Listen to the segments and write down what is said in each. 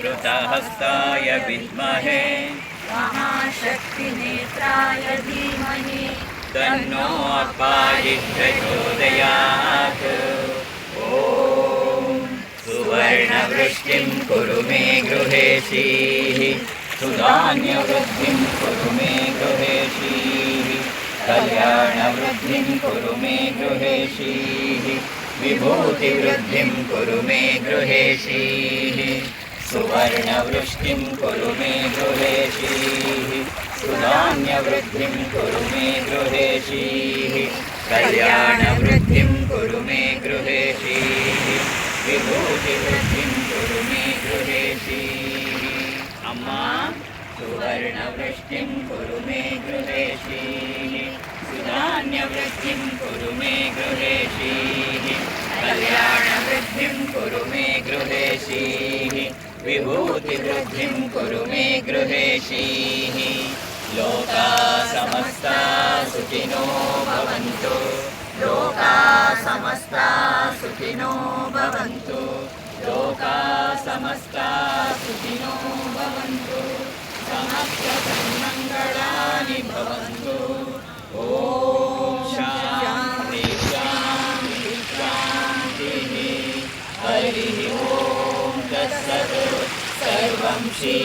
वक्रतुण्डमहाकाय विद्महे महाशक्तिनेत्राय धीमहि तन्नो प्रचोदयात्। ॐ सुवर्णवृष्टिं कुरु मे गृहेशीः सुधान्यवृद्धिं कुरु मे गृहेशीः कल्याणवृद्धिं कुरु मे गृहेशीः विभूतिवृद्धिं कुरु मे गृहेशीः सुवर्णवृष्टिं कुरु मे गृहेशीः सुधान्यवृद्धिं कुरु मे गृहेशीः कल्याणवृद्धिं कुरु मे गृहेशीः विभूतिवृद्धिं कुरु मे गृहेशीः। अम्मा सुवर्णवृष्टिं कुरु मे गृहेशीः सुधान्यवृद्धिं कुरु मे गृहेशीः कल्याणवृद्धिं कुरु मे गृहेशीः विभूतिवृद्धिं कुरु मे गृहेशीः। लोकाः समस्ताः सुखिनो भवन्तु लोकाः समस्ताः सुखिनो भवन्तु लोकाः समस्ताः सुखिनो भवन्तु समस्तसन्मङ्गलानि भवन्तु। ॐ शान्ति शान्ति शान्तिः। हरिः ॐ तत्सत्। सर्वं श्री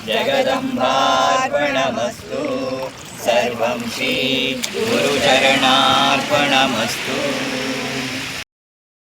जगदम्बार्पणमस्तु सर्वं श्री गुरुचरणार्पणमस्तु।